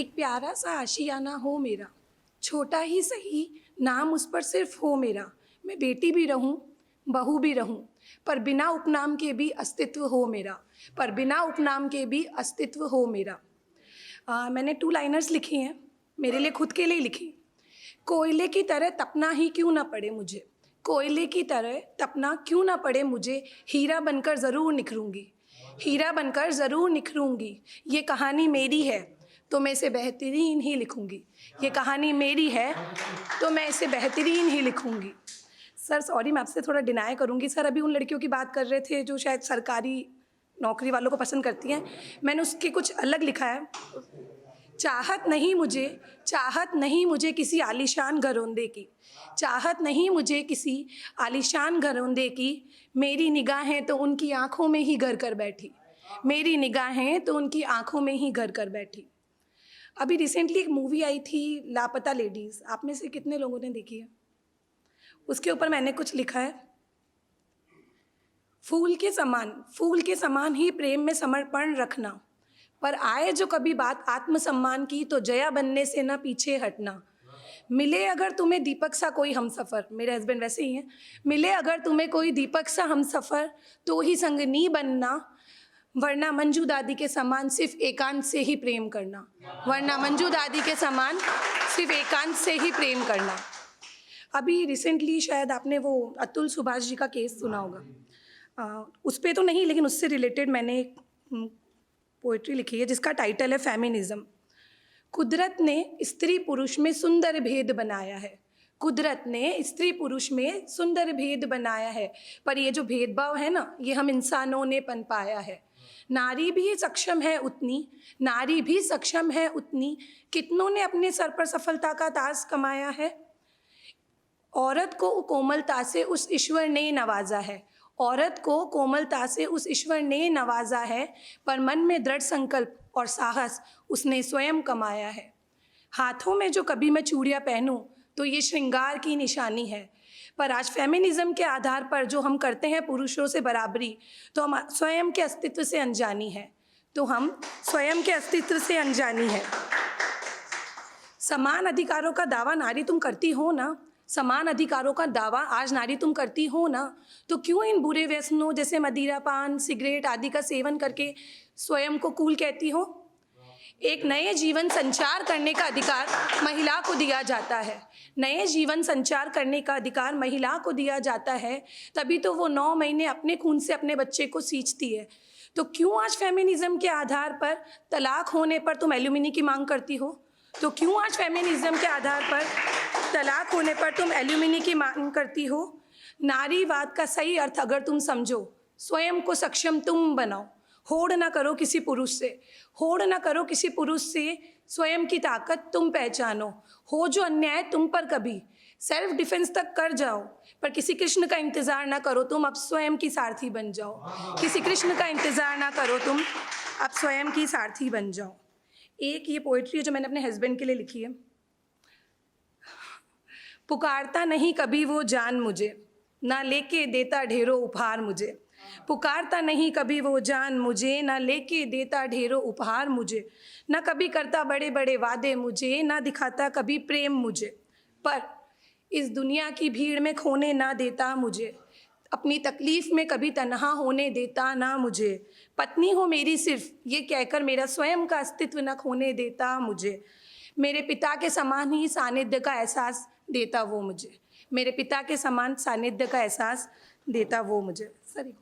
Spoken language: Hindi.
एक प्यारा सा आशियाना हो मेरा, छोटा ही सही नाम उस पर सिर्फ हो मेरा। मैं बेटी भी रहूं, बहू भी रहूं, पर बिना उपनाम के भी अस्तित्व हो मेरा, पर बिना उपनाम के भी अस्तित्व हो मेरा। मैंने 2 लाइनर्स लिखी हैं, मेरे लिए खुद के लिए लिखी। कोयले की तरह तपना ही क्यों ना पड़े मुझे, कोयले की तरह तपना क्यों ना पड़े मुझे, हीरा बनकर ज़रूर निखरूंगी, हीरा बनकर ज़रूर निखरूंगी। ये कहानी मेरी है तो मैं इसे बेहतरीन ही लिखूंगी, ये कहानी मेरी है तो मैं इसे बेहतरीन ही लिखूंगी। सर सॉरी, मैं आपसे थोड़ा डिनाई करूंगी। सर अभी उन लड़कियों की बात कर रहे थे जो शायद सरकारी नौकरी वालों को पसंद करती हैं, मैंने उसके कुछ अलग लिखा है। चाहत नहीं मुझे, चाहत नहीं मुझे किसी आलीशान घरौंदे की, चाहत नहीं मुझे किसी आलीशान घरौंदे की, मेरी निगाहें तो उनकी आँखों में ही घर कर बैठी, मेरी निगाहें तो उनकी आँखों में ही घर कर बैठी। अभी रिसेंटली एक मूवी आई थी लापता लेडीज़, आप में से कितने लोगों ने देखी है? उसके ऊपर मैंने कुछ लिखा है, फूल के समान ही प्रेम में समर्पण रखना, पर आए जो कभी बात आत्मसम्मान की तो जया बनने से ना पीछे हटना। मिले अगर तुम्हें दीपक सा कोई हमसफ़र, मेरे हस्बैंड वैसे ही हैं, मिले अगर तुम्हें कोई दीपक सा हमसफ़र तो ही संगनी बनना, वरना मंजू दादी के समान सिर्फ एकांत से ही प्रेम करना, वरना मंजू दादी के समान सिर्फ एकांत से ही प्रेम करना। अभी रिसेंटली शायद आपने वो अतुल सुभाष जी का केस सुना होगा, उस पर तो नहीं लेकिन उससे रिलेटेड मैंने एक पोइट्री लिखी है जिसका टाइटल है फेमिनिज़म। कुदरत ने स्त्री पुरुष में सुंदर भेद बनाया है, कुदरत ने स्त्री पुरुष में सुंदर भेद बनाया है, पर ये जो भेदभाव है ना, ये हम इंसानों ने पनपाया है। नारी भी सक्षम है उतनी, नारी भी सक्षम है उतनी, कितनों ने अपने सर पर सफलता का ताज कमाया है। औरत को कोमलता से उस ईश्वर ने नवाजा है, औरत को कोमलता से उस ईश्वर ने नवाजा है, पर मन में दृढ़ संकल्प और साहस उसने स्वयं कमाया है। हाथों में जो कभी मैं चूड़ियाँ पहनूं तो ये श्रृंगार की निशानी है, पर आज फेमिनिज्म के आधार पर जो हम करते हैं पुरुषों से बराबरी, तो हम स्वयं के अस्तित्व से अनजानी है, तो हम स्वयं के अस्तित्व से अनजानी है। समान अधिकारों का दावा नारी तुम करती हो ना, समान अधिकारों का दावा आज नारी तुम करती हो ना, तो क्यों इन बुरे व्यसनों जैसे मदिरा, पान, सिगरेट आदि का सेवन करके स्वयं को कूल कहती हो? एक नए जीवन संचार करने का अधिकार महिला को दिया जाता है, नए जीवन संचार करने का अधिकार महिला को दिया जाता है, तभी तो वो 9 महीने अपने खून से अपने बच्चे को सींचती है। तो क्यों आज फेमिनिज्म के आधार पर तलाक होने पर तुम एल्यूमिनी की मांग करती हो? तो क्यों आज फेमिनिज्म के आधार पर तलाक होने पर तुम एल्यूमिनी की मांग करती हो? नारीवाद का सही अर्थ अगर तुम समझो, स्वयं को सक्षम तुम बनाओ, होड़ ना करो किसी पुरुष से, होड़ ना करो किसी पुरुष से, स्वयं की ताकत तुम पहचानो। हो जो अन्याय तुम पर कभी, सेल्फ डिफेंस तक कर जाओ, पर किसी कृष्ण का इंतज़ार ना करो तुम, अब स्वयं की सारथी बन जाओ। किसी कृष्ण का इंतज़ार ना करो तुम, अब स्वयं की सारथी बन जाओ। एक ये पोइट्री है जो मैंने अपने हस्बैंड के लिए लिखी है। पुकारता नहीं कभी वो जान मुझे, ना लेके देता ढेरों उपहार मुझे, पुकारता नहीं कभी वो जान मुझे, ना लेके देता ढेरों उपहार मुझे, ना कभी करता बड़े बड़े वादे मुझे, ना दिखाता कभी प्रेम मुझे, पर इस दुनिया की भीड़ में खोने ना देता मुझे, अपनी तकलीफ़ में कभी तन्हा होने देता ना मुझे, पत्नी हो मेरी सिर्फ ये कहकर मेरा स्वयं का अस्तित्व न खोने देता मुझे, मेरे पिता के समान ही सानिध्य का एहसास देता वो मुझे, मेरे पिता के समान सानिध्य का एहसास देता वो मुझे। सर